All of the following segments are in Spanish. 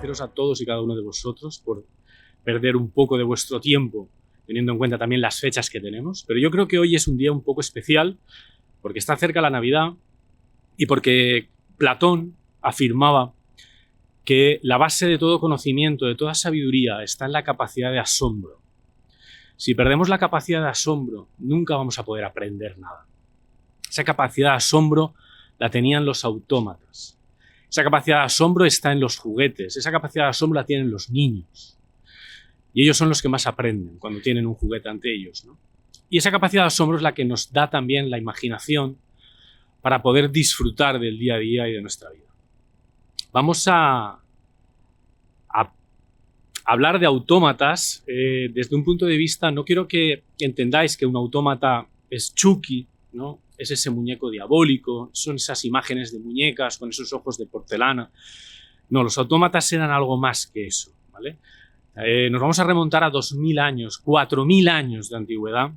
agradeceros a todos y cada uno de vosotros por perder un poco de vuestro tiempo, teniendo en cuenta también las fechas que tenemos. Pero yo creo que hoy es un día un poco especial, porque está cerca la Navidad y porque Platón afirmaba que la base de todo conocimiento, de toda sabiduría, está en la capacidad de asombro. Si perdemos la capacidad de asombro, nunca vamos a poder aprender nada. Esa capacidad de asombro la tenían los autómatas. Esa capacidad de asombro está en los juguetes. Esa capacidad de asombro la tienen los niños. Y ellos son los que más aprenden cuando tienen un juguete ante ellos, ¿no? Y esa capacidad de asombro es la que nos da también la imaginación para poder disfrutar del día a día y de nuestra vida. Vamos a hablar de autómatas desde un punto de vista, no quiero que entendáis que un autómata es Chucky, ¿no? Es ese muñeco diabólico, son esas imágenes de muñecas con esos ojos de porcelana. No, los autómatas eran algo más que eso, ¿vale? Nos vamos a remontar a 2000 años, 4000 años de antigüedad,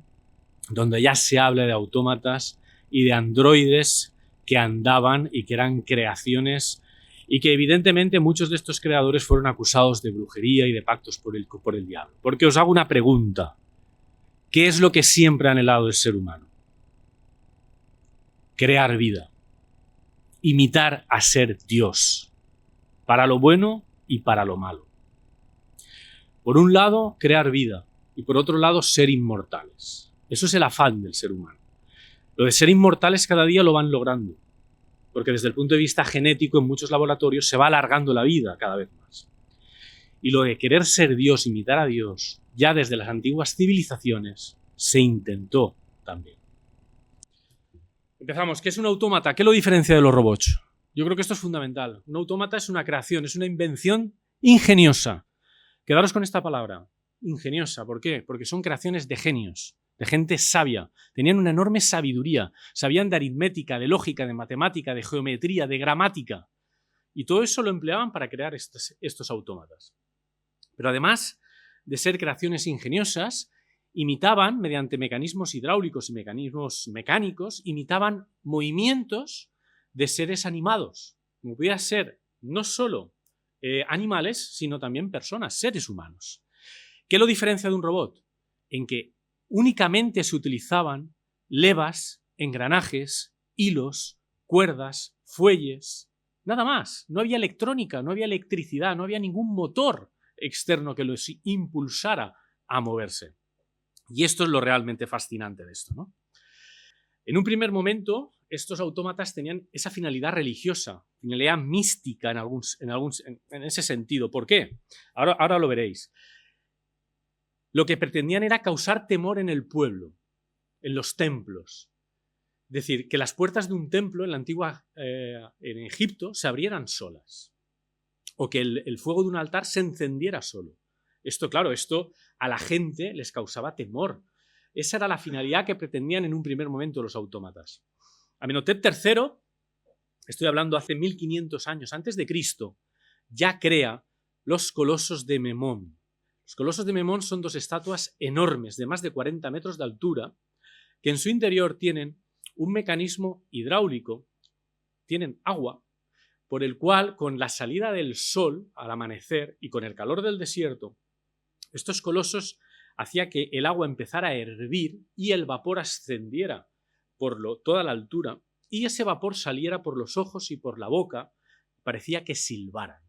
donde ya se habla de autómatas y de androides que andaban y que eran creaciones y que evidentemente muchos de estos creadores fueron acusados de brujería y de pactos por el diablo. Porque os hago una pregunta. ¿Qué es lo que siempre ha anhelado el ser humano? Crear vida. Imitar a ser Dios. Para lo bueno y para lo malo. Por un lado, crear vida. Y por otro lado, ser inmortales. Eso es el afán del ser humano. Lo de ser inmortales cada día lo van logrando. Porque desde el punto de vista genético en muchos laboratorios se va alargando la vida cada vez más. Y lo de querer ser Dios, imitar a Dios, ya desde las antiguas civilizaciones se intentó también. Empezamos. ¿Qué es un autómata? ¿Qué lo diferencia de los robots? Yo creo que esto es fundamental. Un autómata es una creación, es una invención ingeniosa. Quedaros con esta palabra, ingeniosa. ¿Por qué? Porque son creaciones de genios, de gente sabia. Tenían una enorme sabiduría. Sabían de aritmética, de lógica, de matemática, de geometría, de gramática. Y todo eso lo empleaban para crear estos autómatas. Pero además de ser creaciones ingeniosas, imitaban, mediante mecanismos hidráulicos y mecanismos mecánicos, imitaban movimientos de seres animados. Como podía ser no solo animales, sino también personas, seres humanos. ¿Qué lo diferencia de un robot? En que únicamente se utilizaban levas, engranajes, hilos, cuerdas, fuelles, nada más. No había electrónica, no había electricidad, no había ningún motor externo que los impulsara a moverse. Y esto es lo realmente fascinante de esto, ¿no? En un primer momento, estos autómatas tenían esa finalidad religiosa, finalidad mística en ese sentido. ¿Por qué? Ahora lo veréis. Lo que pretendían era causar temor en el pueblo, en los templos. Es decir, que las puertas de un templo en Egipto se abrieran solas. O que el fuego de un altar se encendiera solo. Esto, claro, a la gente les causaba temor. Esa era la finalidad que pretendían en un primer momento los autómatas. Amenhotep III, estoy hablando hace 1500 años antes de Cristo, ya crea los colosos de Memón. Los colosos de Memón son dos estatuas enormes de más de 40 metros de altura que en su interior tienen un mecanismo hidráulico, tienen agua, por el cual con la salida del sol al amanecer y con el calor del desierto, estos colosos hacía que el agua empezara a hervir y el vapor ascendiera por toda la altura y ese vapor saliera por los ojos y por la boca, parecía que silbaran.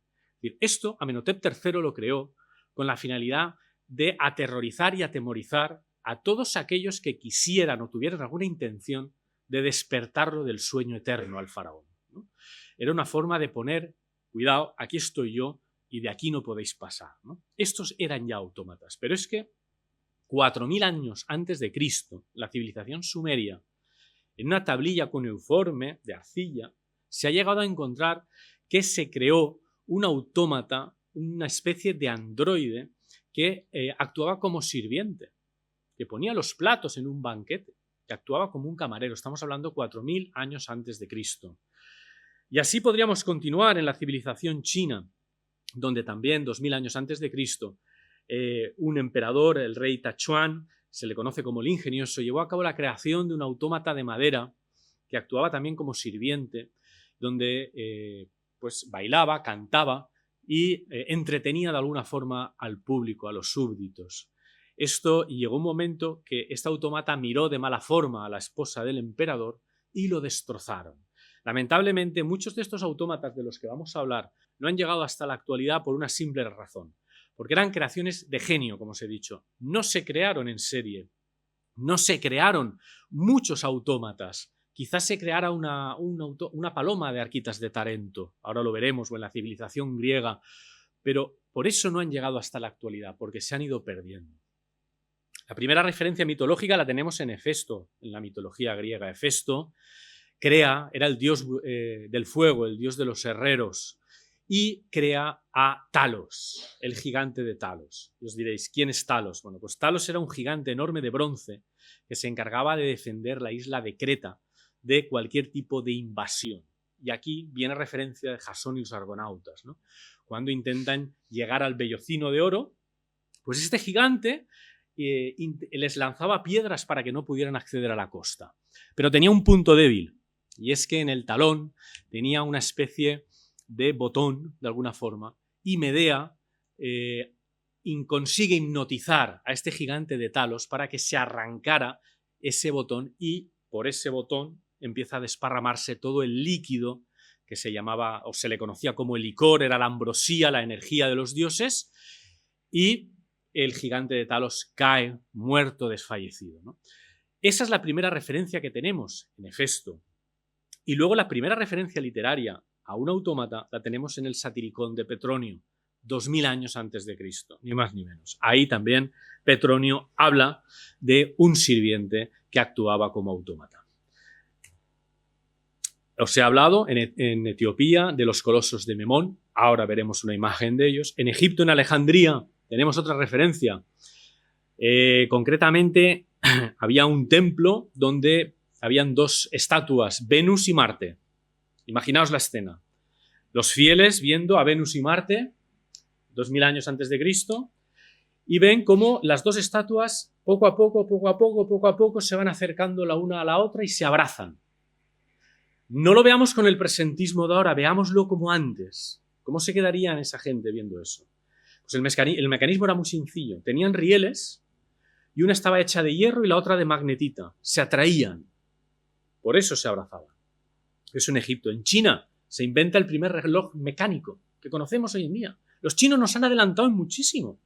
Esto Amenhotep III lo creó con la finalidad de aterrorizar y atemorizar a todos aquellos que quisieran o tuvieran alguna intención de despertarlo del sueño eterno al faraón, ¿no? Era una forma de poner, cuidado, aquí estoy yo y de aquí no podéis pasar, ¿no? Estos eran ya autómatas, pero es que 4000 años antes de Cristo, la civilización sumeria, en una tablilla cuneiforme de arcilla, se ha llegado a encontrar que se creó un autómata, una especie de androide que actuaba como sirviente, que ponía los platos en un banquete, que actuaba como un camarero. Estamos hablando 4000 años antes de Cristo. Y así podríamos continuar en la civilización china, donde también 2000 años antes de Cristo, un emperador, el rey Tachuan, se le conoce como el ingenioso, llevó a cabo la creación de un autómata de madera que actuaba también como sirviente, donde pues bailaba, cantaba y entretenía de alguna forma al público, a los súbditos. Esto llegó un momento que este autómata miró de mala forma a la esposa del emperador y lo destrozaron. Lamentablemente, muchos de estos autómatas de los que vamos a hablar no han llegado hasta la actualidad por una simple razón, porque eran creaciones de genio, como os he dicho. No se crearon en serie, no se crearon muchos autómatas. Quizás se creara una paloma de Arquitas de Tarento, ahora lo veremos, o en la civilización griega, pero por eso no han llegado hasta la actualidad, porque se han ido perdiendo. La primera referencia mitológica la tenemos en Hefesto, en la mitología griega. Hefesto era el dios del fuego, el dios de los herreros, y crea a Talos, el gigante de Talos. Y os diréis, ¿quién es Talos? Bueno, pues Talos era un gigante enorme de bronce que se encargaba de defender la isla de Creta de cualquier tipo de invasión. Y aquí viene referencia de Jasón y los argonautas, ¿no? Cuando intentan llegar al Vellocino de Oro, pues este gigante les lanzaba piedras para que no pudieran acceder a la costa. Pero tenía un punto débil, y es que en el talón tenía una especie de botón, de alguna forma, y Medea consigue hipnotizar a este gigante de Talos para que se arrancara ese botón, y por ese botón empieza a desparramarse todo el líquido que se llamaba, o se le conocía como el licor, era la ambrosía, la energía de los dioses, y el gigante de Talos cae muerto, desfallecido, ¿no? Esa es la primera referencia que tenemos en Hefesto. Y luego la primera referencia literaria a un autómata la tenemos en el Satiricón de Petronio, 2000 años antes de Cristo, ni más ni menos. Ahí también Petronio habla de un sirviente que actuaba como autómata. Os he hablado en Etiopía de los colosos de Memón, ahora veremos una imagen de ellos. En Egipto, en Alejandría, tenemos otra referencia. Concretamente, había un templo donde habían dos estatuas, Venus y Marte. Imaginaos la escena. Los fieles viendo a Venus y Marte, 2000 años antes de Cristo, y ven cómo las dos estatuas poco a poco se van acercando la una a la otra y se abrazan. No lo veamos con el presentismo de ahora, veámoslo como antes. ¿Cómo se quedarían esa gente viendo eso? Pues el mecanismo era muy sencillo. Tenían rieles y una estaba hecha de hierro y la otra de magnetita. Se atraían. Por eso se abrazaban. Eso en Egipto. En China se inventa el primer reloj mecánico que conocemos hoy en día. Los chinos nos han adelantado en muchísimo.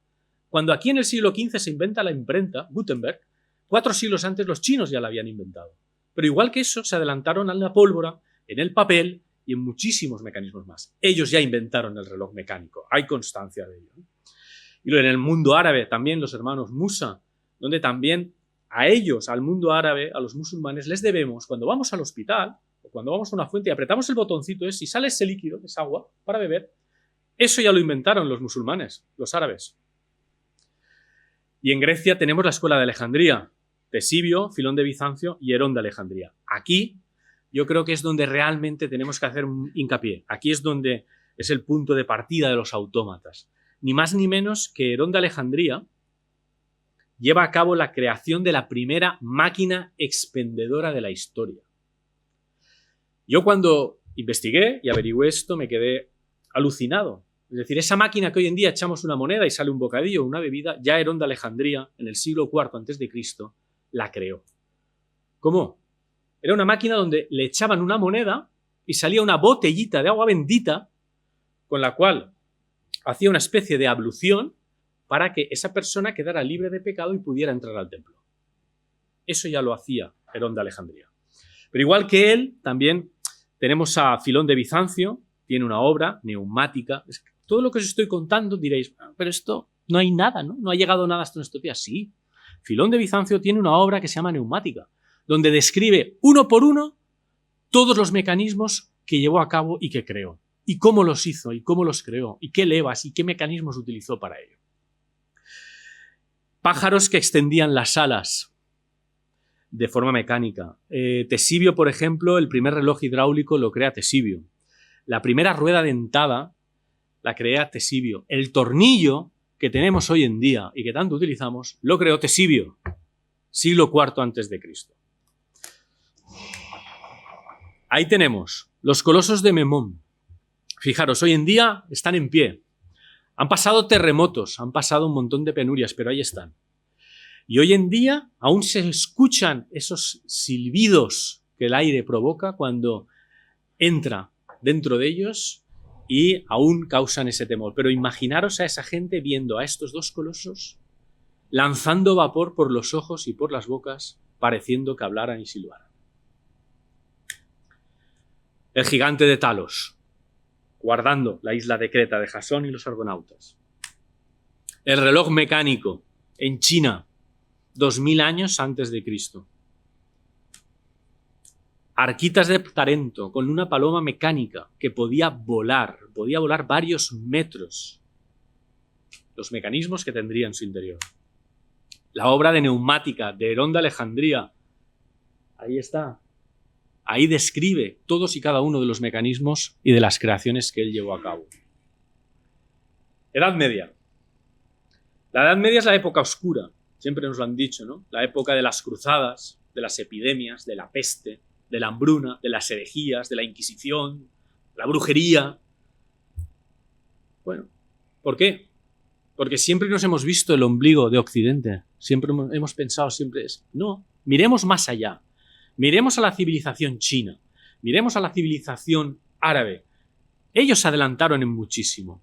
Cuando aquí en el siglo XV se inventa la imprenta, Gutenberg, 4 siglos antes los chinos ya la habían inventado. Pero igual que eso, se adelantaron a la pólvora, en el papel y en muchísimos mecanismos más. Ellos ya inventaron el reloj mecánico. Hay constancia de ello. Y en el mundo árabe también los hermanos Musa, donde también a ellos, al mundo árabe, a los musulmanes, les debemos, cuando vamos al hospital o cuando vamos a una fuente y apretamos el botoncito ese y sale ese líquido, esa agua, para beber, eso ya lo inventaron los musulmanes, los árabes. Y en Grecia tenemos la escuela de Alejandría, Tesibio, Filón de Bizancio y Herón de Alejandría. Aquí yo creo que es donde realmente tenemos que hacer un hincapié. Aquí es donde es el punto de partida de los autómatas. Ni más ni menos que Herón de Alejandría lleva a cabo la creación de la primera máquina expendedora de la historia. Yo cuando investigué y averigüé esto me quedé alucinado. Es decir, esa máquina que hoy en día echamos una moneda y sale un bocadillo o una bebida, ya Herón de Alejandría, en el siglo IV a.C., la creó. ¿Cómo? Era una máquina donde le echaban una moneda y salía una botellita de agua bendita con la cual hacía una especie de ablución para que esa persona quedara libre de pecado y pudiera entrar al templo. Eso ya lo hacía Herón de Alejandría. Pero igual que él, también tenemos a Filón de Bizancio, tiene una obra neumática. Todo lo que os estoy contando diréis, pero esto no hay nada, ¿no? No ha llegado nada hasta nuestros días. Sí, Filón de Bizancio tiene una obra que se llama Neumática, donde describe uno por uno todos los mecanismos que llevó a cabo y que creó, y cómo los hizo, y cómo los creó, y qué levas y qué mecanismos utilizó para ello. Pájaros que extendían las alas de forma mecánica. Tesibio, por ejemplo, el primer reloj hidráulico lo crea Tesibio. La primera rueda dentada la crea Tesibio. El tornillo que tenemos hoy en día y que tanto utilizamos lo creó Tesibio, siglo IV a.C. Ahí tenemos los colosos de Memón. Fijaros, hoy en día están en pie. Han pasado terremotos, han pasado un montón de penurias, pero ahí están. Y hoy en día aún se escuchan esos silbidos que el aire provoca cuando entra dentro de ellos y aún causan ese temor. Pero imaginaros a esa gente viendo a estos dos colosos lanzando vapor por los ojos y por las bocas, pareciendo que hablaran y silbaran. El gigante de Talos, guardando la isla de Creta de Jasón y los argonautas. El reloj mecánico en China, 2000 años antes de Cristo. Arquitas de Tarento con una paloma mecánica que podía volar varios metros. Los mecanismos que tendría en su interior. La obra de neumática de Herón de Alejandría, ahí está. Ahí describe todos y cada uno de los mecanismos y de las creaciones que él llevó a cabo. Edad Media. La Edad Media es la época oscura, siempre nos lo han dicho, ¿no? La época de las cruzadas, de las epidemias, de la peste, de la hambruna, de las herejías, de la Inquisición, la brujería. Bueno, ¿por qué? Porque siempre nos hemos visto el ombligo de Occidente. Siempre hemos pensado, no, miremos más allá. Miremos a la civilización china. Miremos a la civilización árabe. Ellos se adelantaron en muchísimo.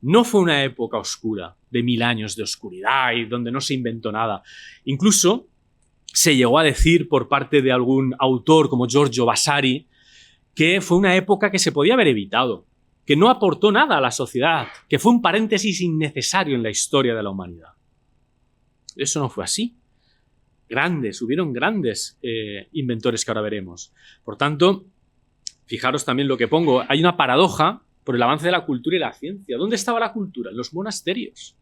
No fue una época oscura, de 1000 años de oscuridad y donde no se inventó nada. Incluso se llegó a decir por parte de algún autor como Giorgio Vasari que fue una época que se podía haber evitado, que no aportó nada a la sociedad, que fue un paréntesis innecesario en la historia de la humanidad. Eso no fue así. Hubieron grandes inventores que ahora veremos. Por tanto, fijaros también lo que pongo, hay una paradoja por el avance de la cultura y la ciencia. ¿Dónde estaba la cultura? En los monasterios.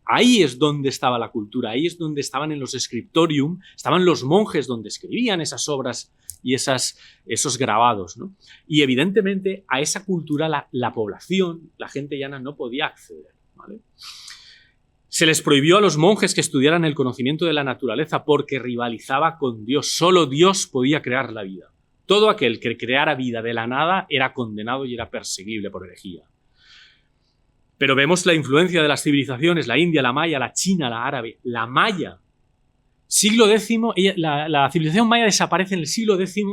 Ahí es donde estaba la cultura, ahí es donde estaban en los scriptorium, estaban los monjes donde escribían esas obras y esos grabados, ¿no? Y evidentemente a esa cultura la población, la gente llana, no podía acceder, ¿vale? Se les prohibió a los monjes que estudiaran el conocimiento de la naturaleza porque rivalizaba con Dios. Solo Dios podía crear la vida. Todo aquel que creara vida de la nada era condenado y era perseguible por herejía. Pero vemos la influencia de las civilizaciones, la India, la maya, la china, la árabe, la maya. Siglo X, la civilización maya desaparece en el siglo X,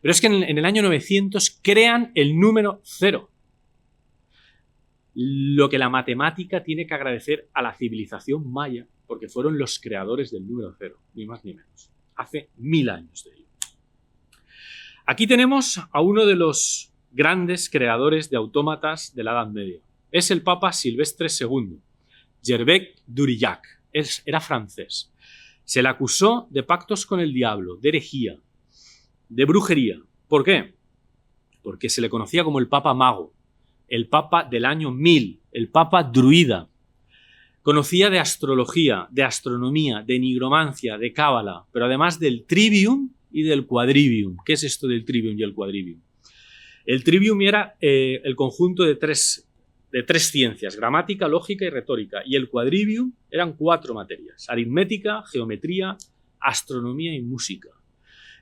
pero es que en el año 900 crean el número 0. Lo que la matemática tiene que agradecer a la civilización maya, porque fueron los creadores del número 0, ni más ni menos. Hace 1000 años de ello. Aquí tenemos a uno de los grandes creadores de autómatas de la Edad Media. Es el Papa Silvestre II, Gervais d'Aurillac. Era francés. Se le acusó de pactos con el diablo, de herejía, de brujería. ¿Por qué? Porque se le conocía como el Papa Mago, el Papa del año 1000, el Papa druida. Conocía de astrología, de astronomía, de nigromancia, de cábala, pero además del trivium y del quadrivium. ¿Qué es esto del trivium y el quadrivium? El trivium era el conjunto de tres ciencias, gramática, lógica y retórica, y el quadrivium eran 4 materias, aritmética, geometría, astronomía y música.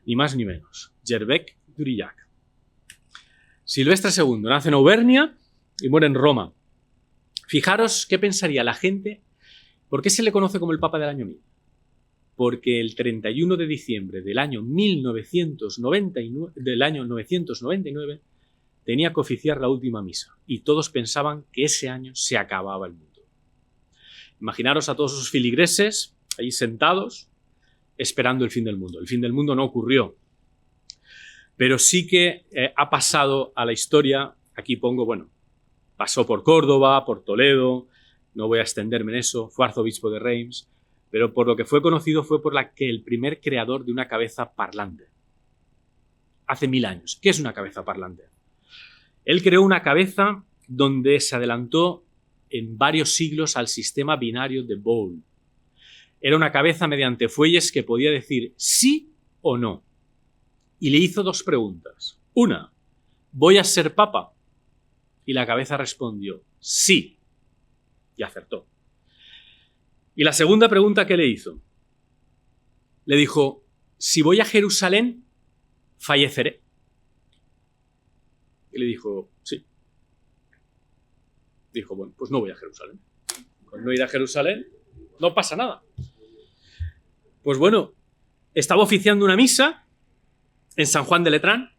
Ni más ni menos. Gervais d'Aurillac. Silvestre II nace en Auvernia y muere en Roma. Fijaros qué pensaría la gente. ¿Por qué se le conoce como el Papa del año 1000? Porque el 31 de diciembre del año 999 tenía que oficiar la última misa y todos pensaban que ese año se acababa el mundo. Imaginaros a todos esos filigreses ahí sentados esperando el fin del mundo. El fin del mundo no ocurrió, pero sí que ha pasado a la historia. Aquí pongo, pasó por Córdoba, por Toledo, no voy a extenderme en eso, fue arzobispo de Reims, pero por lo que fue conocido fue por el primer creador de una cabeza parlante. Hace 1000 años. ¿Qué es una cabeza parlante? Él creó una cabeza donde se adelantó en varios siglos al sistema binario de Boole. Era una cabeza mediante fuelles que podía decir sí o no. Y le hizo 2 preguntas. Una, ¿voy a ser papa? Y la cabeza respondió, sí. Y acertó. Y la segunda pregunta que le hizo, le dijo, si voy a Jerusalén, falleceré. Y le dijo, sí. Dijo, bueno, pues no voy a Jerusalén. Con no ir a Jerusalén no pasa nada. Pues bueno, estaba oficiando una misa en San Juan de Letrán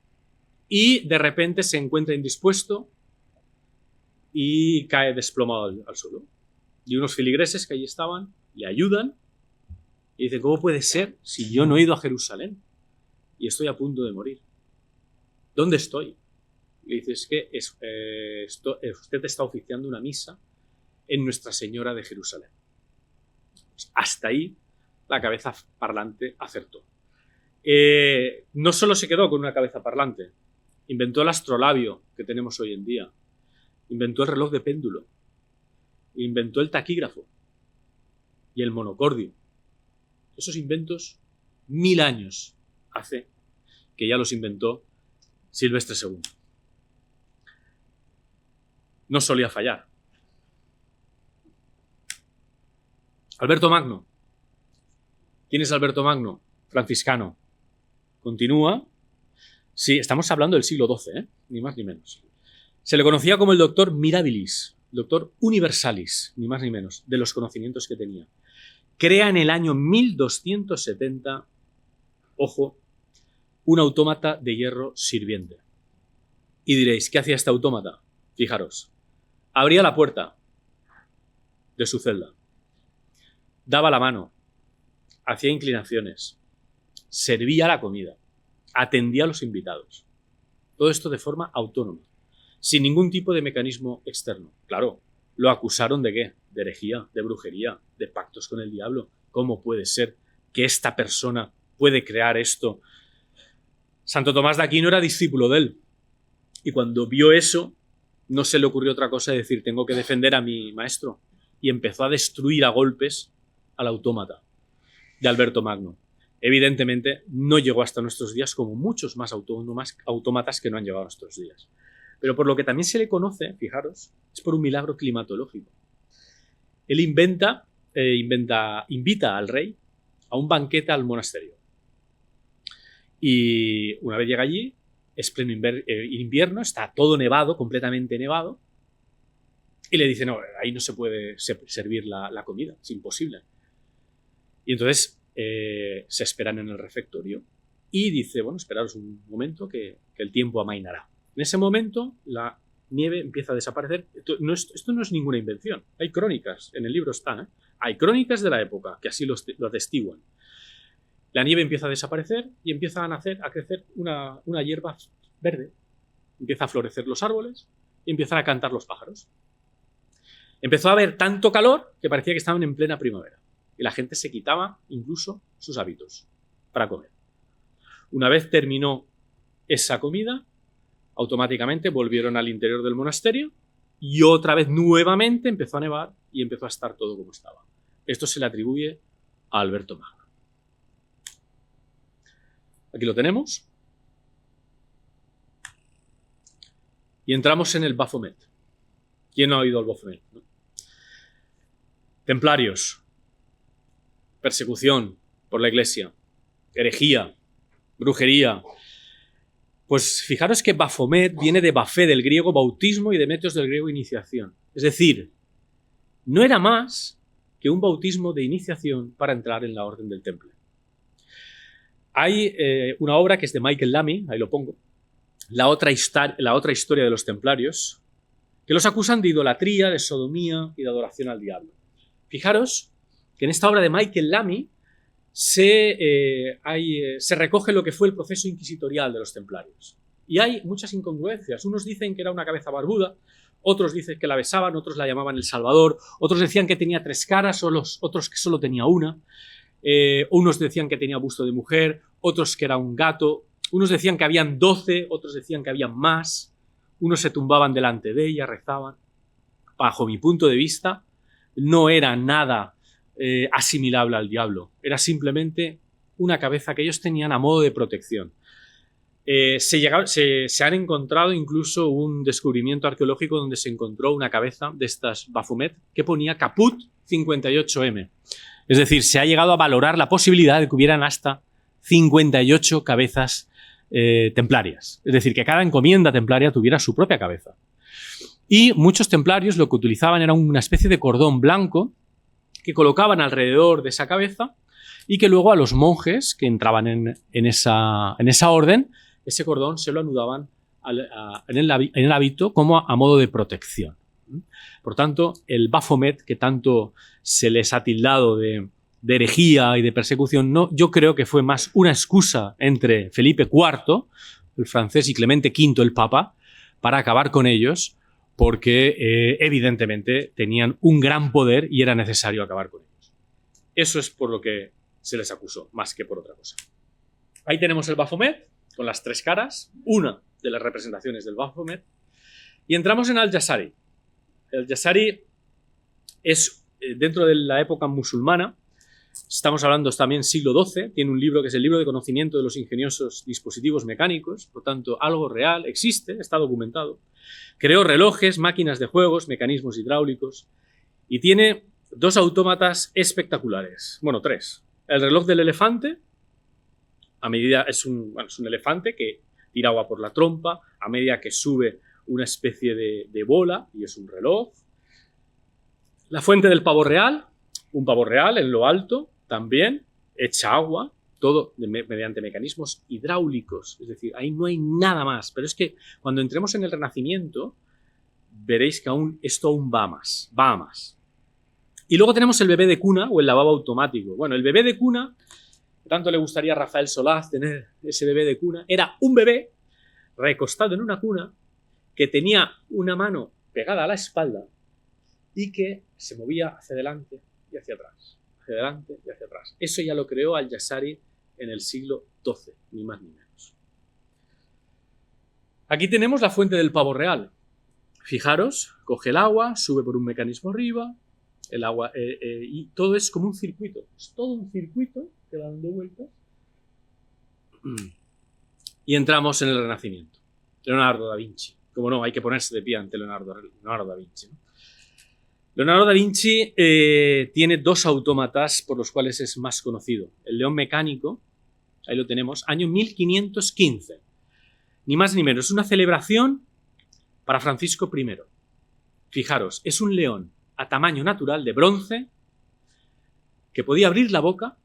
y de repente se encuentra indispuesto y cae desplomado al suelo. Y unos feligreses que allí estaban le ayudan y dicen, ¿cómo puede ser si yo no he ido a Jerusalén y estoy a punto de morir? ¿Dónde estoy? Y dice, es que usted está oficiando una misa en Nuestra Señora de Jerusalén. Pues hasta ahí la cabeza parlante acertó. No solo se quedó con una cabeza parlante, inventó el astrolabio que tenemos hoy en día, inventó el reloj de péndulo, inventó el taquígrafo y el monocordio. Esos inventos 1000 años hace que ya los inventó Silvestre II. No solía fallar. Alberto Magno. ¿Quién es Alberto Magno? Franciscano. Continúa. Sí, estamos hablando del siglo XII, ni más ni menos. Se le conocía como el doctor mirabilis, doctor universalis, ni más ni menos, de los conocimientos que tenía. Crea en el año 1270, ojo, un autómata de hierro sirviente. Y diréis, ¿qué hacía este autómata? Fijaros, abría la puerta de su celda, daba la mano, hacía inclinaciones, servía la comida, atendía a los invitados. Todo esto de forma autónoma, sin ningún tipo de mecanismo externo. Claro, lo acusaron ¿de qué? De herejía, de brujería, de pactos con el diablo. ¿Cómo puede ser que esta persona puede crear esto? Santo Tomás de Aquino era discípulo de él. Y cuando vio eso, no se le ocurrió otra cosa de decir, tengo que defender a mi maestro. Y empezó a destruir a golpes al autómata de Alberto Magno. Evidentemente, no llegó hasta nuestros días como muchos más autómatas que no han llegado a nuestros días. Pero por lo que también se le conoce, fijaros, es por un milagro climatológico. Él invita al rey a un banquete al monasterio. Y una vez llega allí, es pleno invierno, está todo nevado, completamente nevado, y le dice, no, ahí no se puede servir la comida, es imposible. Y entonces se esperan en el refectorio y dice, bueno, esperaros un momento que el tiempo amainará. En ese momento la nieve empieza a desaparecer. Esto no es ninguna invención. Hay crónicas, en el libro están, ¿eh? Hay crónicas de la época que así lo atestiguan. La nieve empieza a desaparecer y empieza a crecer una hierba verde. Empieza a florecer los árboles y empiezan a cantar los pájaros. Empezó a haber tanto calor que parecía que estaban en plena primavera. Y la gente se quitaba incluso sus hábitos para comer. Una vez terminó esa comida, automáticamente volvieron al interior del monasterio y otra vez nuevamente empezó a nevar y empezó a estar todo como estaba. Esto se le atribuye a Alberto Magno. Aquí lo tenemos. Y entramos en el Baphomet. ¿Quién no ha oído al Baphomet? ¿No? Templarios. Persecución por la Iglesia. Herejía. Brujería. Pues fijaros que Baphomet viene de Bafé, del griego bautismo, y Demetrios, del griego iniciación. Es decir, no era más que un bautismo de iniciación para entrar en la Orden del Temple. Hay una obra que es de Michael Lamy, ahí lo pongo, la otra historia de los templarios, que los acusan de idolatría, de sodomía y de adoración al diablo. Fijaros que en esta obra de Michael Lamy se recoge lo que fue el proceso inquisitorial de los templarios. Y hay muchas incongruencias. Unos dicen que era una cabeza barbuda, otros dicen que la besaban, otros la llamaban el Salvador, otros decían que tenía 3 caras, otros que solo tenía una. Unos decían que tenía busto de mujer, otros que era un gato, unos decían que habían 12, otros decían que habían más, unos se tumbaban delante de ella, rezaban. Bajo mi punto de vista, no era nada asimilable al diablo, era simplemente una cabeza que ellos tenían a modo de protección. Se han encontrado incluso un descubrimiento arqueológico donde se encontró una cabeza de estas Baphomet que ponía Caput 58M. Es decir, se ha llegado a valorar la posibilidad de que hubieran hasta 58 cabezas templarias. Es decir, que cada encomienda templaria tuviera su propia cabeza. Y muchos templarios lo que utilizaban era una especie de cordón blanco que colocaban alrededor de esa cabeza y que luego a los monjes que entraban en esa orden, ese cordón se lo anudaban en el hábito como a modo de protección. Por tanto, el Baphomet, que tanto se les ha tildado de herejía y de persecución, no, yo creo que fue más una excusa entre Felipe IV, el francés, y Clemente V, el Papa, para acabar con ellos, porque evidentemente tenían un gran poder y era necesario acabar con ellos. Eso es por lo que se les acusó, más que por otra cosa. Ahí tenemos el Baphomet, con las tres caras, una de las representaciones del Baphomet, y entramos en Al-Jazari. El Jazari es, dentro de la época musulmana, estamos hablando también siglo XII, tiene un libro que es el libro de conocimiento de los ingeniosos dispositivos mecánicos, por tanto, algo real, existe, está documentado. Creó relojes, máquinas de juegos, mecanismos hidráulicos, y tiene dos autómatas espectaculares, bueno, tres. El reloj del elefante, a medida es un elefante que tira agua por la trompa, a medida que sube una especie de bola, y es un reloj. La fuente del pavo real, un pavo real en lo alto, también, echa agua, todo mediante mecanismos hidráulicos, es decir, ahí no hay nada más, pero es que cuando entremos en el Renacimiento, veréis que esto aún va más, va a más. Y luego tenemos el bebé de cuna o el lavabo automático. Bueno, el bebé de cuna, que tanto le gustaría a Rafael Solaz tener ese bebé de cuna, era un bebé recostado en una cuna que tenía una mano pegada a la espalda y que se movía hacia adelante y hacia atrás, hacia adelante y hacia atrás. Eso ya lo creó Al-Jazari en el siglo XII, ni más ni menos. Aquí tenemos la fuente del pavo real. Fijaros, coge el agua, sube por un mecanismo arriba, el agua, y todo es como un circuito. Es todo un circuito que va dando vueltas. Y entramos en el Renacimiento. Leonardo da Vinci. Como no, hay que ponerse de pie ante Leonardo da Vinci, ¿no? Leonardo da Vinci tiene dos autómatas por los cuales es más conocido. El león mecánico, ahí lo tenemos, año 1515. Ni más ni menos, es una celebración para Francisco I. Fijaros, es un león a tamaño natural de bronce que podía abrir la boca,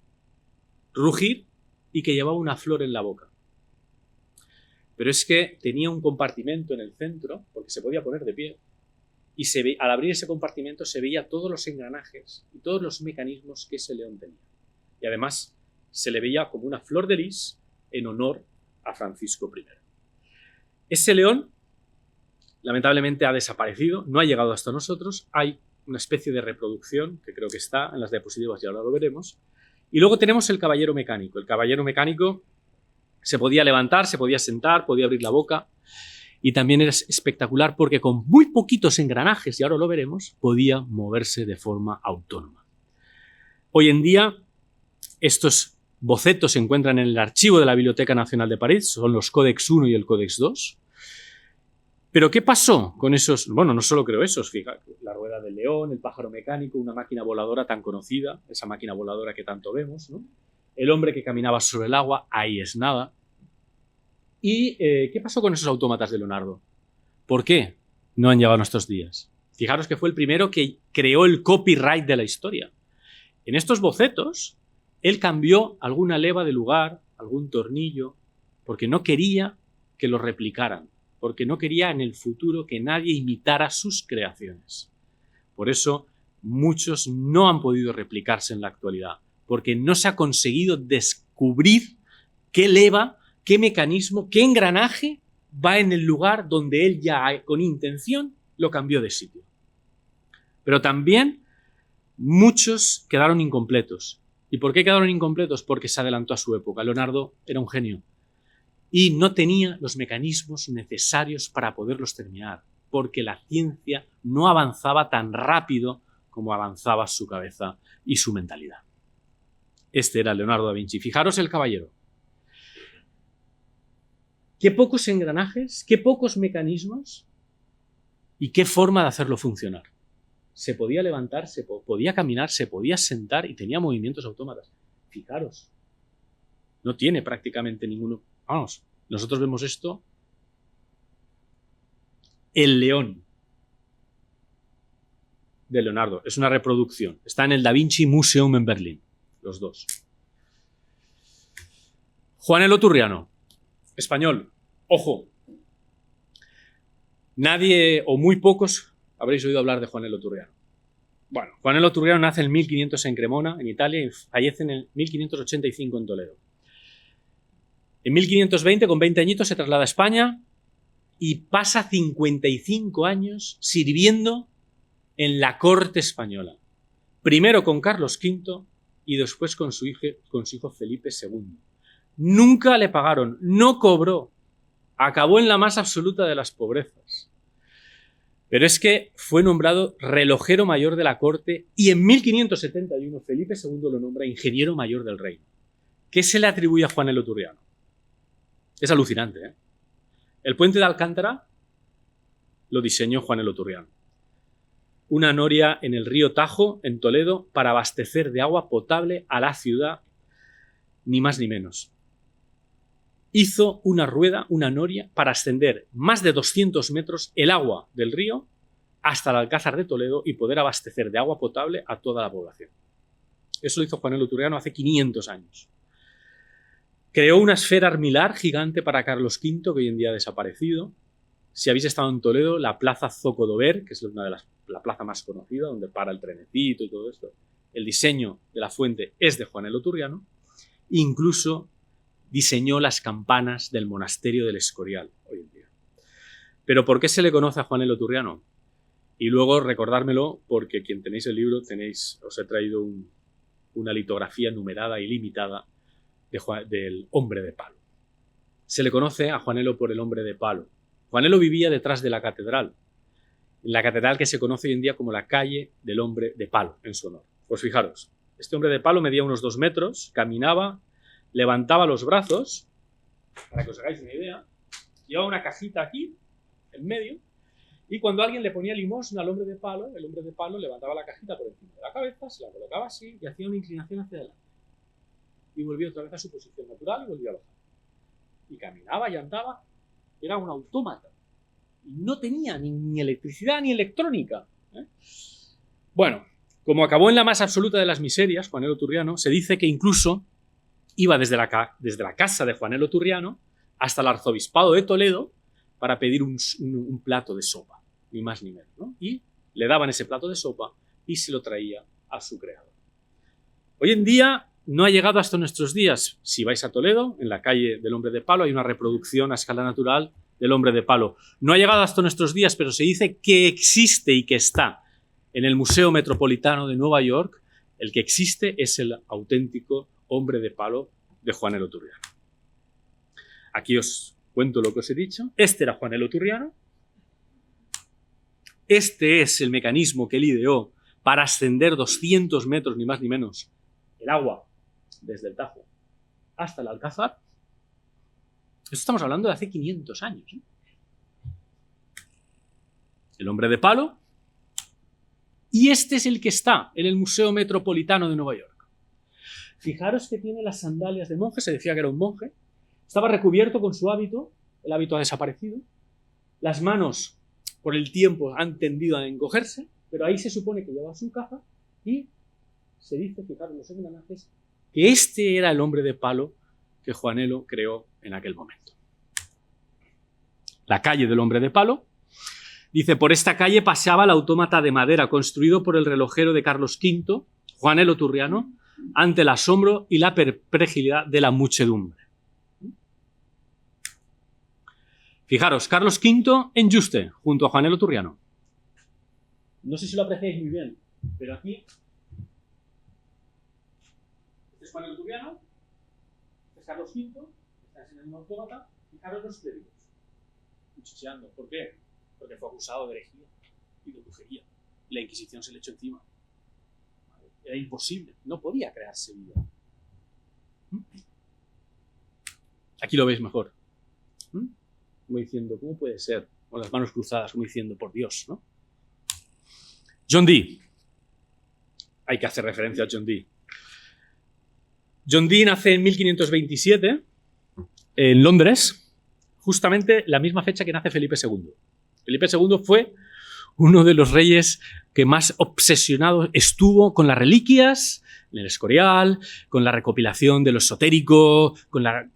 rugir y que llevaba una flor en la boca. Pero es que tenía un compartimento en el centro, porque se podía poner de pie, y al abrir ese compartimento se veía todos los engranajes y todos los mecanismos que ese león tenía. Y además se le veía como una flor de lis en honor a Francisco I. Ese león lamentablemente ha desaparecido, no ha llegado hasta nosotros. Hay una especie de reproducción que creo que está en las diapositivas y ahora lo veremos. Y luego tenemos el caballero mecánico. El caballero mecánico se podía levantar, se podía sentar, podía abrir la boca. Y también era espectacular porque con muy poquitos engranajes, y ahora lo veremos, podía moverse de forma autónoma. Hoy en día, estos bocetos se encuentran en el archivo de la Biblioteca Nacional de París, son los Codex I y el Codex II. Pero ¿qué pasó con esos? Bueno, no solo creo esos, fíjate, la rueda del león, el pájaro mecánico, una máquina voladora tan conocida, esa máquina voladora que tanto vemos, ¿no? El hombre que caminaba sobre el agua, ahí es nada. ¿Y qué pasó con esos autómatas de Leonardo? ¿Por qué no han llegado a nuestros días? Fijaros que fue el primero que creó el copyright de la historia. En estos bocetos, él cambió alguna leva de lugar, algún tornillo, porque no quería que lo replicaran, porque no quería en el futuro que nadie imitara sus creaciones. Por eso, muchos no han podido replicarse en la actualidad, porque no se ha conseguido descubrir qué leva, qué mecanismo, qué engranaje va en el lugar donde él ya con intención lo cambió de sitio. Pero también muchos quedaron incompletos. ¿Y por qué quedaron incompletos? Porque se adelantó a su época. Leonardo era un genio y no tenía los mecanismos necesarios para poderlos terminar, porque la ciencia no avanzaba tan rápido como avanzaba su cabeza y su mentalidad. Este era Leonardo da Vinci. Fijaros el caballero. Qué pocos engranajes, qué pocos mecanismos y qué forma de hacerlo funcionar. Se podía levantar, se podía caminar, se podía sentar y tenía movimientos autómatas. Fijaros, no tiene prácticamente ninguno. Vamos, nosotros vemos esto. El león. de Leonardo. Es una reproducción. Está en el Da Vinci Museum en Berlín. Los dos. Juanelo Turriano. Español. Ojo. Nadie o muy pocos habréis oído hablar de Juanelo Turriano. Bueno, Juanelo Turriano nace en 1500 en Cremona, en Italia, y fallece en el 1585 en Toledo. En 1520, con 20 añitos, se traslada a España y pasa 55 años sirviendo en la corte española. Primero con Carlos V y después con su hijo Felipe II. Nunca le pagaron, no cobró. Acabó en la más absoluta de las pobrezas. Pero es que fue nombrado relojero mayor de la corte y en 1571 Felipe II lo nombra ingeniero mayor del reino. ¿Qué se le atribuye a Juanelo Turriano? Es alucinante, ¿eh? El puente de Alcántara lo diseñó Juanelo Turriano. Una noria en el río Tajo, en Toledo, para abastecer de agua potable a la ciudad, ni más ni menos. Hizo una rueda, una noria, para ascender más de 200 metros el agua del río hasta el Alcázar de Toledo y poder abastecer de agua potable a toda la población. Eso lo hizo Juanelo Turriano hace 500 años. Creó una esfera armilar gigante para Carlos V, que hoy en día ha desaparecido. Si habéis estado en Toledo, la plaza Zocodover, que es una de la plaza más conocida, donde para el trenecito y todo esto, el diseño de la fuente es de Juanelo Turriano. Incluso diseñó las campanas del monasterio del Escorial hoy en día. ¿Pero por qué se le conoce a Juanelo Turriano? Y luego recordármelo, porque quien tenéis el libro, os he traído una litografía numerada y limitada del hombre de palo. Se le conoce a Juanelo por el hombre de palo. Juanelo vivía detrás de la catedral, en la catedral que se conoce hoy en día como la calle del hombre de palo, en su honor. Pues fijaros, este hombre de palo medía unos 2 metros, caminaba, levantaba los brazos, para que os hagáis una idea, llevaba una cajita aquí, en medio, y cuando alguien le ponía limosna al hombre de palo, el hombre de palo levantaba la cajita por encima de la cabeza, se la colocaba así y hacía una inclinación hacia adelante. Y volvía otra vez a su posición natural y volvía a bajar. Y caminaba y andaba, era un autómata. Y no tenía ni electricidad ni electrónica. Bueno, como acabó en la más absoluta de las miserias, Juanelo Turriano, se dice que incluso iba desde la casa de Juanelo Turriano hasta el arzobispado de Toledo para pedir un plato de sopa, ni más ni menos, ¿no? Y le daban ese plato de sopa y se lo traía a su creador. Hoy en día no ha llegado hasta nuestros días. Si vais a Toledo, en la calle del hombre de palo, hay una reproducción a escala natural del hombre de palo. No ha llegado hasta nuestros días, pero se dice que existe y que está en el Museo Metropolitano de Nueva York. El que existe es el auténtico hombre de palo de Juanelo Turriano. Aquí os cuento lo que os he dicho. Este era Juanelo Turriano. Este es el mecanismo que él ideó para ascender 200 metros, ni más ni menos, el agua desde el Tajo hasta el Alcázar. Esto estamos hablando de hace 500 años. El hombre de palo. Y este es el que está en el Museo Metropolitano de Nueva York. Fijaros que tiene las sandalias de monje, se decía que era un monje. Estaba recubierto con su hábito, el hábito ha desaparecido. Las manos, por el tiempo, han tendido a encogerse, pero ahí se supone que lleva su caja y se dice, fijaros los engranajes, que este era el hombre de palo que Juanelo creó en aquel momento. La calle del hombre de palo. Dice, por esta calle paseaba el autómata de madera construido por el relojero de Carlos V, Juanelo Turriano, ante el asombro y la perplejidad de la muchedumbre. Fijaros, Carlos V en Juste, junto a Juanelo Turriano. No sé si lo apreciáis muy bien, pero aquí este es Juanelo Turriano, este es Carlos V, está enseñando un autómata, y Carlos los clérigos, cuchicheando. ¿Por qué? Porque fue acusado de herejía y de brujería. La Inquisición se le echó encima. Era imposible, no podía crearse vida. Aquí lo veis mejor. Como diciendo, ¿cómo puede ser? Con las manos cruzadas, como diciendo, por Dios, ¿no? John Dee. Hay que hacer referencia a John Dee. John Dee nace en 1527 en Londres, justamente la misma fecha que nace Felipe II. Felipe II fue uno de los reyes que más obsesionado estuvo con las reliquias, en el Escorial, con la recopilación de lo esotérico, con la...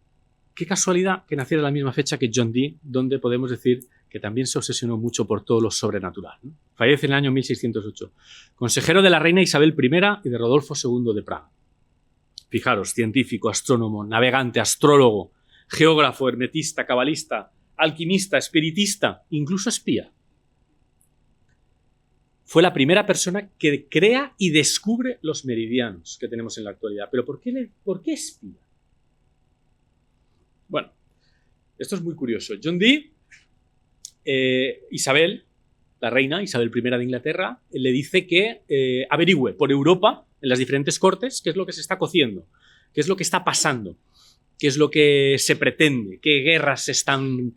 Qué casualidad que naciera la misma fecha que John Dee, donde podemos decir que también se obsesionó mucho por todo lo sobrenatural, ¿no? Fallece en el año 1608. Consejero de la reina Isabel I y de Rodolfo II de Praga. Fijaros, científico, astrónomo, navegante, astrólogo, geógrafo, hermetista, cabalista, alquimista, espiritista, incluso espía. Fue la primera persona que crea y descubre los meridianos que tenemos en la actualidad. ¿Pero por qué espía? Bueno, esto es muy curioso. John Dee, Isabel, la reina, Isabel I de Inglaterra, le dice que averigüe por Europa, en las diferentes cortes, qué es lo que se está cociendo, qué es lo que está pasando, qué es lo que se pretende, qué guerras se están...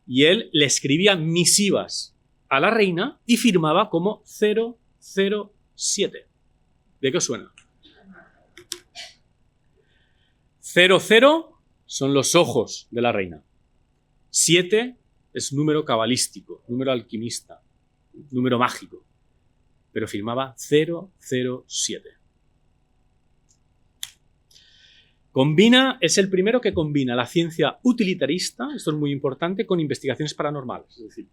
Y él le escribía misivas a la reina y firmaba como 007. ¿De qué os suena? 00 son los ojos de la reina. 7 es número cabalístico, número alquimista, número mágico. Pero firmaba 007. Es el primero que combina la ciencia utilitarista, esto es muy importante, con investigaciones paranormales. Es decir,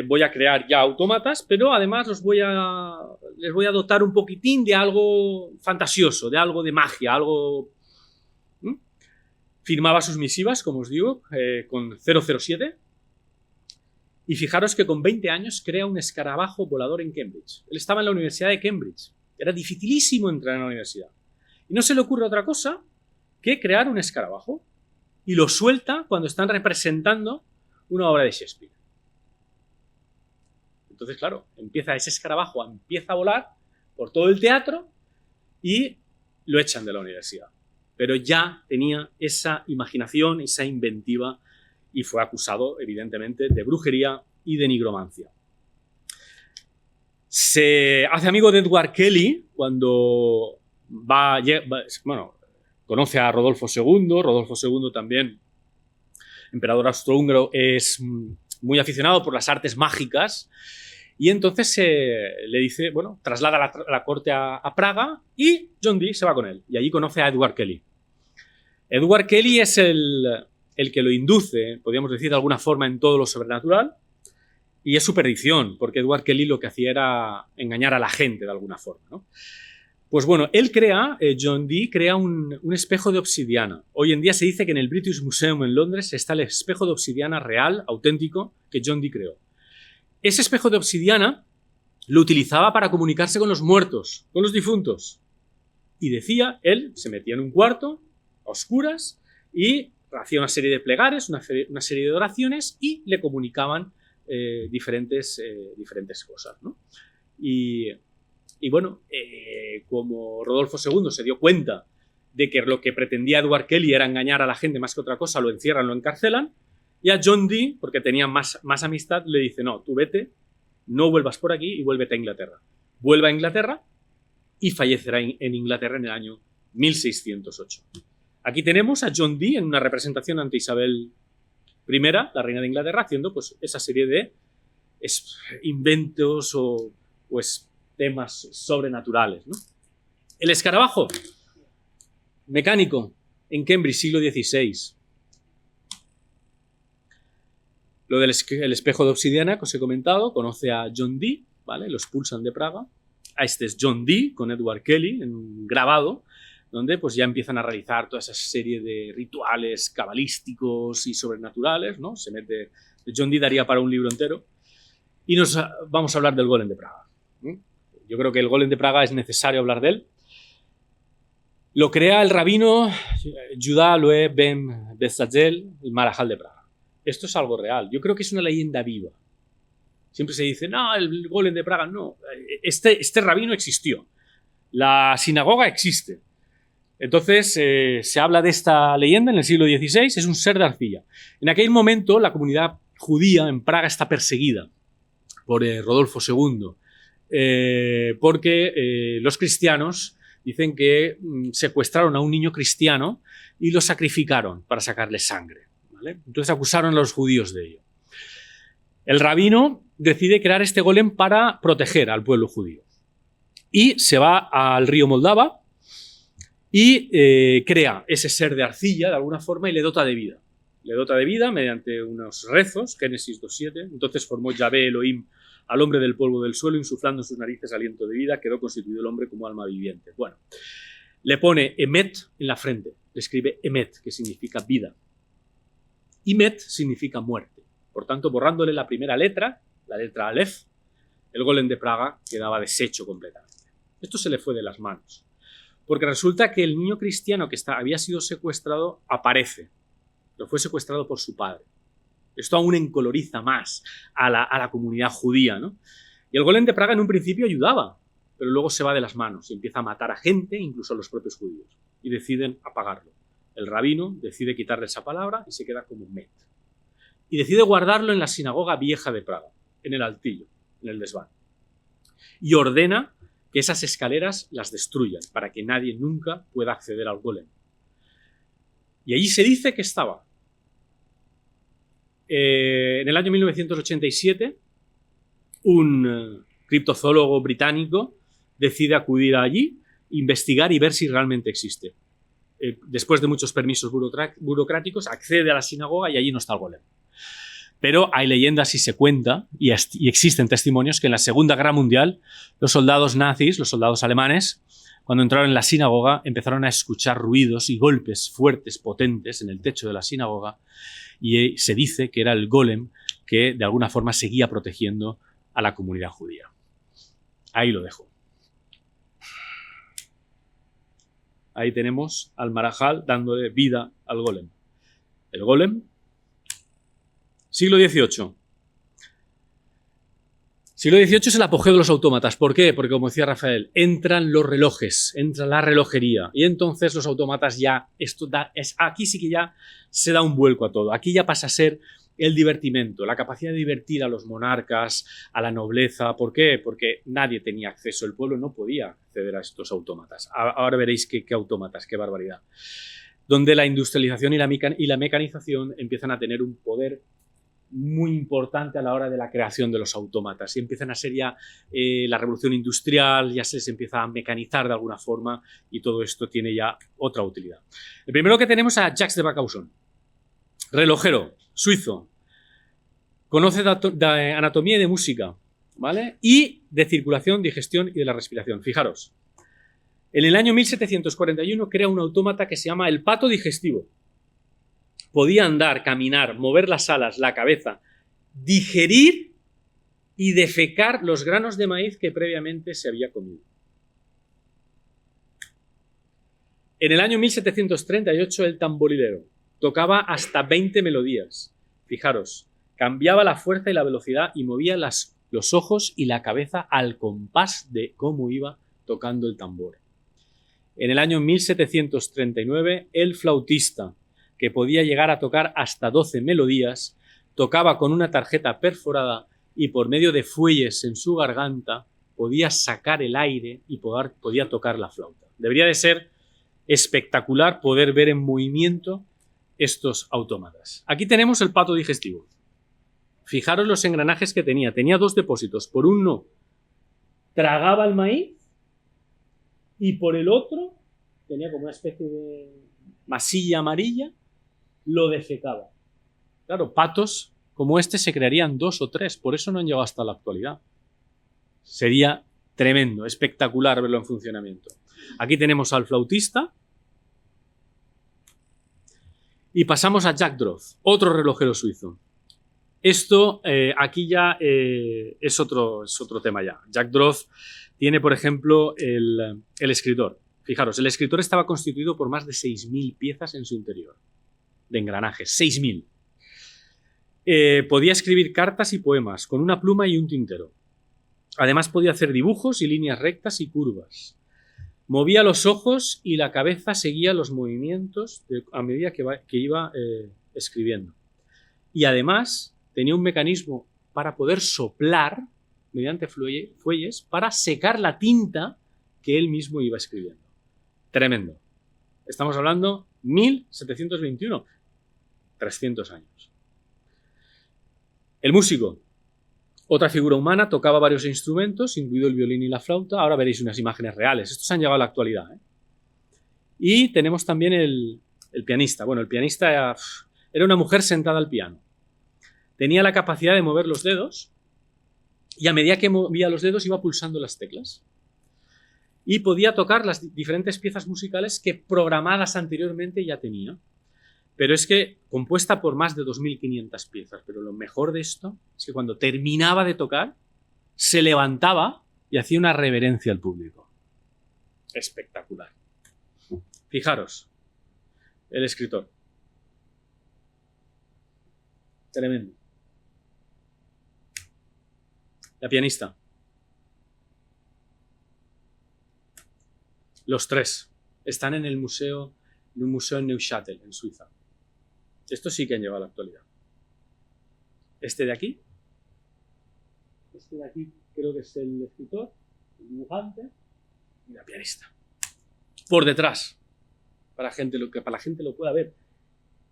voy a crear ya autómatas, pero además les voy a dotar un poquitín de algo fantasioso, de algo de magia, algo... Firmaba sus misivas, como os digo, con 007. Y fijaros que con 20 años crea un escarabajo volador en Cambridge. Él estaba en la Universidad de Cambridge. Era dificilísimo entrar en la universidad. Y no se le ocurre otra cosa que crear un escarabajo. Y lo suelta cuando están representando una obra de Shakespeare. Entonces, claro, ese escarabajo empieza a volar por todo el teatro y lo echan de la universidad. Pero ya tenía esa imaginación, esa inventiva, y fue acusado, evidentemente, de brujería y de nigromancia. Se hace amigo de Edward Kelly cuando conoce a Rodolfo II. Rodolfo II también, emperador austrohúngaro, es muy aficionado por las artes mágicas. Y entonces le dice, traslada la corte a Praga y John Dee se va con él. Y allí conoce a Edward Kelly. Edward Kelly es el que lo induce, podríamos decir de alguna forma, en todo lo sobrenatural. Y es su perdición, porque Edward Kelly lo que hacía era engañar a la gente de alguna forma, ¿no? Pues bueno, John Dee crea un espejo de obsidiana. Hoy en día se dice que en el British Museum en Londres está el espejo de obsidiana real, auténtico, que John Dee creó. Ese espejo de obsidiana lo utilizaba para comunicarse con los muertos, con los difuntos. Y decía, él se metía en un cuarto, a oscuras, y hacía una serie de plegares, una serie de oraciones, y le comunicaban diferentes cosas, ¿no? Y bueno, como Rodolfo II se dio cuenta de que lo que pretendía Edward Kelly era engañar a la gente más que otra cosa, lo encierran, lo encarcelan. Y a John Dee, porque tenía más amistad, le dice, no, tú vete, no vuelvas por aquí y vuélvete a Inglaterra. Vuelve a Inglaterra y fallecerá en Inglaterra en el año 1608. Aquí tenemos a John Dee en una representación ante Isabel I, la reina de Inglaterra, haciendo pues esa serie de inventos o temas sobrenaturales, ¿no? El escarabajo mecánico en Cambridge, siglo XVI. Lo del espejo de obsidiana que os he comentado, conoce a John Dee, ¿vale? Lo expulsan de Praga. Este es John Dee con Edward Kelly en un grabado, donde pues ya empiezan a realizar toda esa serie de rituales cabalísticos y sobrenaturales, ¿no? John Dee daría para un libro entero. Y vamos a hablar del Golem de Praga. Yo creo que el Golem de Praga es necesario hablar de él. Lo crea el rabino Judá Loé ben Bezalel, el marajal de Praga. Esto es algo real. Yo creo que es una leyenda viva. Siempre se dice, no, el Golem de Praga, no. Este rabino existió. La sinagoga existe. Entonces, se habla de esta leyenda en el siglo XVI, es un ser de arcilla. En aquel momento, la comunidad judía en Praga está perseguida por Rodolfo II, porque los cristianos dicen que secuestraron a un niño cristiano y lo sacrificaron para sacarle sangre, ¿vale? Entonces acusaron a los judíos de ello. El rabino decide crear este golem para proteger al pueblo judío. Y se va al río Moldava y crea ese ser de arcilla de alguna forma y le dota de vida. Le dota de vida mediante unos rezos, Génesis 2.7. Entonces formó Yahvé Elohim al hombre del polvo del suelo, insuflando en sus narices aliento de vida, quedó constituido el hombre como alma viviente. Bueno, le pone Emet en la frente, le escribe Emet, que significa vida. Y Met significa muerte. Por tanto, borrándole la primera letra, la letra Aleph, el golem de Praga quedaba deshecho completamente. Esto se le fue de las manos. Porque resulta que el niño cristiano que había sido secuestrado aparece. Lo fue secuestrado por su padre. Esto aún encoloriza más a la comunidad judía, ¿no? Y el golem de Praga en un principio ayudaba, pero luego se va de las manos y empieza a matar a gente, incluso a los propios judíos. Y deciden apagarlo. El rabino decide quitarle esa palabra y se queda como Met. Y decide guardarlo en la sinagoga vieja de Praga, en el altillo, en el desván. Y ordena que esas escaleras las destruyan para que nadie nunca pueda acceder al golem. Y allí se dice que estaba. En el año 1987, un criptozoólogo británico decide acudir allí, investigar y ver si realmente existe. Después de muchos permisos burocráticos, accede a la sinagoga y allí no está el golem. Pero hay leyendas y se cuenta, y existen testimonios, que en la Segunda Guerra Mundial los soldados nazis, los soldados alemanes, cuando entraron en la sinagoga, empezaron a escuchar ruidos y golpes fuertes, potentes en el techo de la sinagoga, y se dice que era el golem que de alguna forma seguía protegiendo a la comunidad judía. Ahí lo dejo. Ahí tenemos al Marajal dándole vida al golem. El golem, siglo XVIII. Siglo XVIII es el apogeo de los autómatas. ¿Por qué? Porque, como decía Rafael, entran los relojes, entra la relojería. Y entonces los autómatas ya, aquí sí que ya se da un vuelco a todo. Aquí ya pasa a ser el divertimento, la capacidad de divertir a los monarcas, a la nobleza. ¿Por qué? Porque nadie tenía acceso, el pueblo no podía acceder a estos autómatas. Ahora veréis qué autómatas, qué barbaridad. Donde la industrialización y la mecanización empiezan a tener un poder muy importante a la hora de la creación de los autómatas y empiezan a ser ya la revolución industrial, ya se les empieza a mecanizar de alguna forma y todo esto tiene ya otra utilidad. El primero que tenemos a Jacques de Vaucanson, relojero suizo, conoce de anatomía y de música, ¿vale? Y de circulación, digestión y de la respiración. Fijaros, en el año 1741 crea un autómata que se llama el pato digestivo. Podía andar, caminar, mover las alas, la cabeza, digerir y defecar los granos de maíz que previamente se había comido. En el año 1738 el tamborilero tocaba hasta 20 melodías. Fijaros, cambiaba la fuerza y la velocidad y movía los ojos y la cabeza al compás de cómo iba tocando el tambor. En el año 1739 el flautista, que podía llegar a tocar hasta 12 melodías, tocaba con una tarjeta perforada y por medio de fuelles en su garganta podía sacar el aire y podía tocar la flauta. Debería de ser espectacular poder ver en movimiento estos autómatas. Aquí tenemos el pato digestivo. Fijaros los engranajes que tenía. Tenía dos depósitos. Por uno tragaba el maíz y por el otro tenía como una especie de masilla amarilla, lo defecaba. Claro, patos como este se crearían 2 o 3, por eso no han llegado hasta la actualidad. Sería tremendo, espectacular verlo en funcionamiento. Aquí tenemos al flautista y pasamos a Jack Droz, otro relojero suizo. Esto aquí ya es otro tema ya. Jack Droz tiene, por ejemplo, el escritor. Fijaros, el escritor estaba constituido por más de 6.000 piezas en su interior, de engranajes, 6.000. Podía escribir cartas y poemas con una pluma y un tintero. Además podía hacer dibujos y líneas rectas y curvas. Movía los ojos y la cabeza seguía los movimientos a medida que iba escribiendo. Y además tenía un mecanismo para poder soplar mediante fuelles para secar la tinta que él mismo iba escribiendo. Tremendo. Estamos hablando 1721, 300 años. El músico, Otra figura humana, tocaba varios instrumentos, incluido el violín y la flauta. Ahora veréis unas imágenes reales. Estos han llegado a la actualidad, ¿eh? Y tenemos también el pianista. Bueno, el pianista era una mujer sentada al piano. Tenía la capacidad de mover los dedos y a medida que movía los dedos iba pulsando las teclas. Y podía tocar las diferentes piezas musicales que programadas anteriormente ya tenía. Pero es que compuesta por más de 2.500 piezas. Pero lo mejor de esto es que cuando terminaba de tocar, se levantaba y hacía una reverencia al público. Espectacular. Fijaros, el escritor. Tremendo. La pianista. Los tres están en un museo en Neuchâtel, en Suiza. Estos sí que han llegado a la actualidad. Este de aquí creo que es el escritor, el dibujante y la pianista. Por detrás, para que la gente lo pueda ver.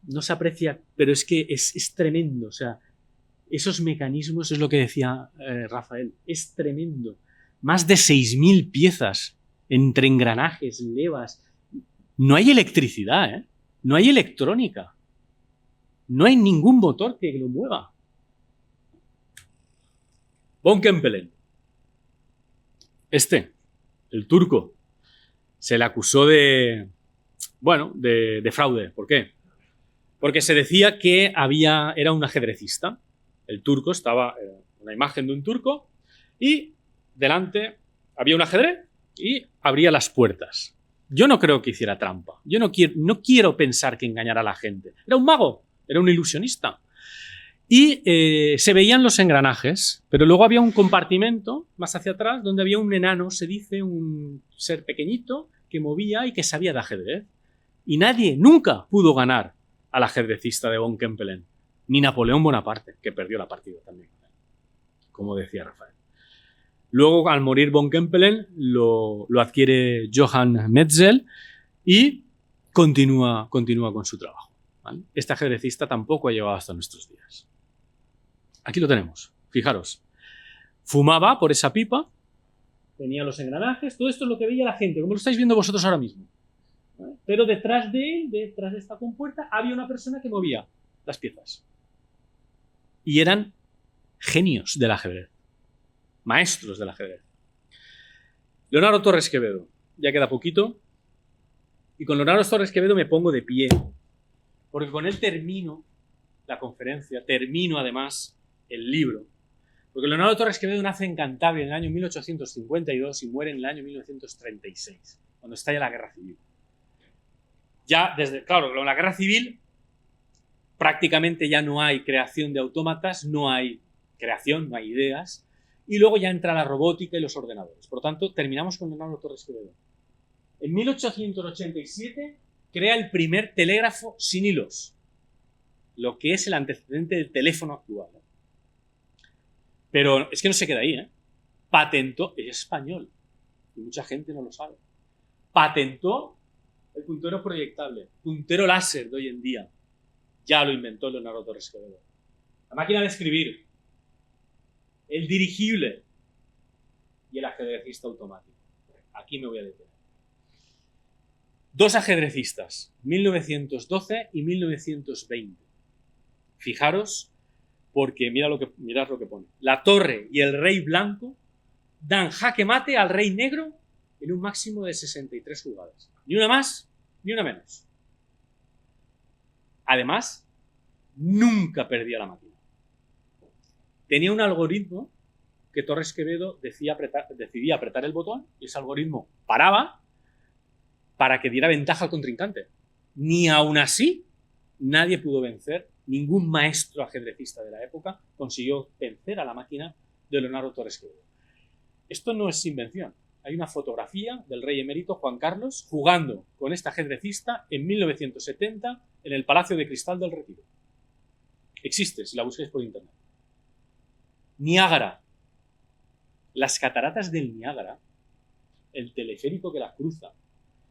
No se aprecia, pero es que es tremendo. O sea, esos mecanismos es lo que decía Rafael. Es tremendo. Más de 6.000 piezas entre engranajes, levas. No hay electricidad, ¿eh? No hay electrónica. No hay ningún motor que lo mueva. Von Kempelen. El turco, se le acusó de fraude. ¿Por qué? Porque se decía que era un ajedrecista. El turco estaba, una imagen de un turco, y delante había un ajedrez y abría las puertas. Yo no creo que hiciera trampa. Yo no quiero pensar que engañara a la gente. Era un mago, era un ilusionista. Y se veían los engranajes, pero luego había un compartimento más hacia atrás donde había un enano, se dice, un ser pequeñito que movía y que sabía de ajedrez. Y nadie nunca pudo ganar al ajedrecista de Von Kempelen, ni Napoleón Bonaparte, que perdió la partida también, como decía Rafael. Luego, al morir Von Kempelen, lo adquiere Johann Metzel y continúa con su trabajo, ¿vale? Este ajedrecista tampoco ha llegado hasta nuestros días. Aquí lo tenemos, fijaros. Fumaba por esa pipa, tenía los engranajes, todo esto es lo que veía la gente, como lo estáis viendo vosotros ahora mismo. ¿Vale? Pero detrás de él, detrás de esta compuerta, había una persona que movía las piezas. Y eran genios del ajedrez, maestros del ajedrez. Leonardo Torres Quevedo, ya queda poquito, y con Leonardo Torres Quevedo me pongo de pie, porque con él termino la conferencia, termino además el libro, porque Leonardo Torres Quevedo nace en Cantabria en el año 1852 y muere en el año 1936, cuando estalla la Guerra Civil. Claro, con la Guerra Civil prácticamente ya no hay creación de autómatas, no hay creación, no hay ideas, y luego ya entra la robótica y los ordenadores. Por lo tanto, terminamos con Leonardo Torres Quevedo. En 1887 crea el primer telégrafo sin hilos, lo que es el antecedente del teléfono actual. Pero es que no se queda ahí, ¿eh? Patentó, es español, y mucha gente no lo sabe, patentó el puntero proyectable, puntero láser de hoy en día. Ya lo inventó Leonardo Torres Quevedo. La máquina de escribir, el dirigible y el ajedrecista automático. Aquí me voy a detener. Dos ajedrecistas, 1912 y 1920. Fijaros, porque mirad lo que pone. La torre y el rey blanco dan jaque mate al rey negro en un máximo de 63 jugadas. Ni una más, ni una menos. Además, nunca perdía la máquina. Tenía un algoritmo que Torres Quevedo decidía apretar el botón y ese algoritmo paraba para que diera ventaja al contrincante. Ni aún así nadie pudo vencer, ningún maestro ajedrecista de la época consiguió vencer a la máquina de Leonardo Torres Quevedo. Esto no es invención. Hay una fotografía del rey emérito Juan Carlos jugando con este ajedrecista en 1970 en el Palacio de Cristal del Retiro. Existe, si la busquáis por internet. Niágara. Las cataratas del Niágara, el teleférico que la cruza,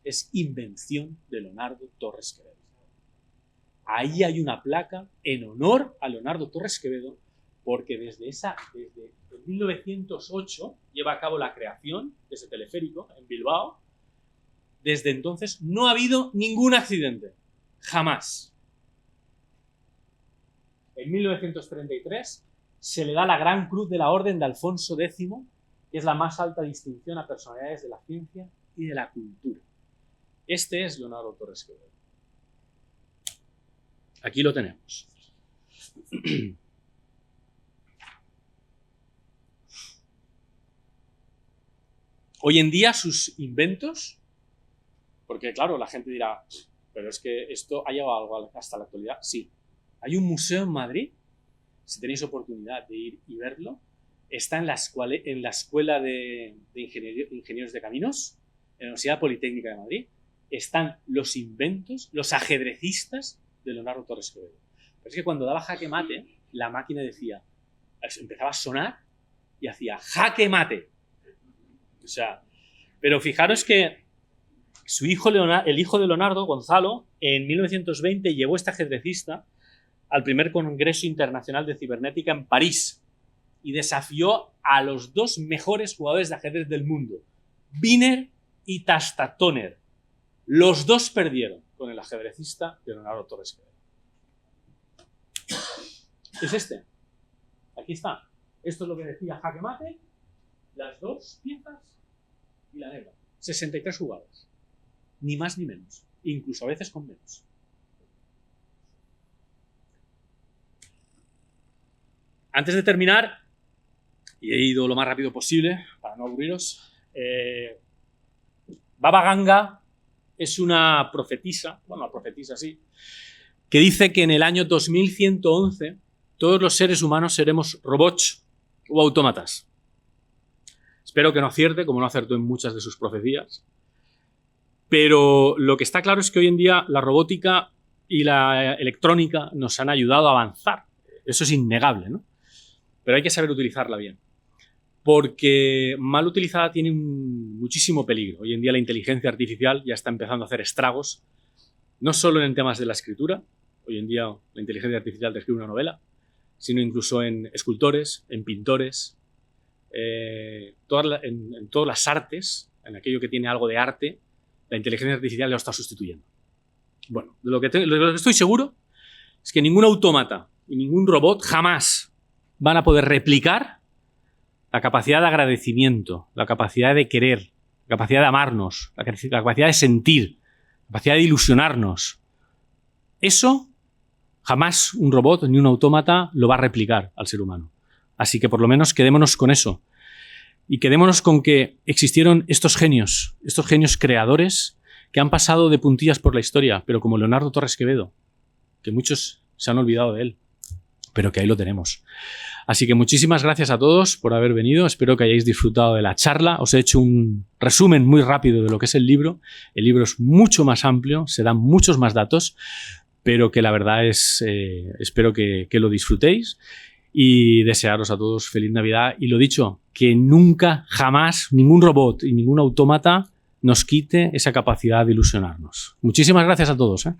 es invención de Leonardo Torres Quevedo. Ahí hay una placa en honor a Leonardo Torres Quevedo porque desde 1908 lleva a cabo la creación de ese teleférico en Bilbao. Desde entonces no ha habido ningún accidente. Jamás. En 1933 se le da la Gran Cruz de la Orden de Alfonso X, que es la más alta distinción a personalidades de la ciencia y de la cultura. Este es Leonardo Torres Quevedo. Aquí lo tenemos. Hoy en día sus inventos, porque claro, la gente dirá, pero es que esto ha llegado algo hasta la actualidad. Sí, hay un museo en Madrid, si tenéis oportunidad de ir y verlo, está en la Escuela de Ingenieros de Caminos, en la Universidad Politécnica de Madrid, están los inventos, los ajedrecistas de Leonardo Torres Quevedo. Pero es que cuando daba jaque mate, la máquina decía, empezaba a sonar y hacía jaque mate. O sea, pero fijaros que su hijo, el hijo de Leonardo, Gonzalo, en 1920 llevó este ajedrecista al primer Congreso Internacional de Cibernética en París y desafió a los dos mejores jugadores de ajedrez del mundo, Wiener y Tastatoner. Los dos perdieron con el ajedrecista de Leonardo Torres Quevedo. Es este. Aquí está. Esto es lo que decía jaque mate, las dos piezas y la negra. 63 jugados. Ni más ni menos. Incluso a veces con menos. Antes de terminar, y he ido lo más rápido posible para no aburriros, Baba Ganga es una profetisa, sí, que dice que en el año 2111 todos los seres humanos seremos robots o autómatas. Espero que no acierte, como no acertó en muchas de sus profecías. Pero lo que está claro es que hoy en día la robótica y la electrónica nos han ayudado a avanzar. Eso es innegable, ¿no? Pero hay que saber utilizarla bien. Porque mal utilizada tiene muchísimo peligro. Hoy en día la inteligencia artificial ya está empezando a hacer estragos, no solo en temas de la escritura. Hoy en día la inteligencia artificial te escribe una novela, sino incluso en escultores, en pintores, en todas las artes, en aquello que tiene algo de arte, la inteligencia artificial lo está sustituyendo. Bueno, lo que estoy seguro es que ningún autómata y ningún robot jamás van a poder replicar la capacidad de agradecimiento, la capacidad de querer, la capacidad de amarnos, la capacidad de sentir, la capacidad de ilusionarnos. Eso jamás un robot ni un autómata lo va a replicar al ser humano. Así que por lo menos quedémonos con eso. Y quedémonos con que existieron estos genios creadores que han pasado de puntillas por la historia, pero como Leonardo Torres Quevedo, que muchos se han olvidado de él, pero que ahí lo tenemos. Así que muchísimas gracias a todos por haber venido. Espero que hayáis disfrutado de la charla. Os he hecho un resumen muy rápido de lo que es el libro. El libro es mucho más amplio, se dan muchos más datos, pero que la verdad es, espero que lo disfrutéis y desearos a todos feliz Navidad. Y lo dicho, que nunca, jamás, ningún robot y ningún autómata nos quite esa capacidad de ilusionarnos. Muchísimas gracias a todos, ¿eh?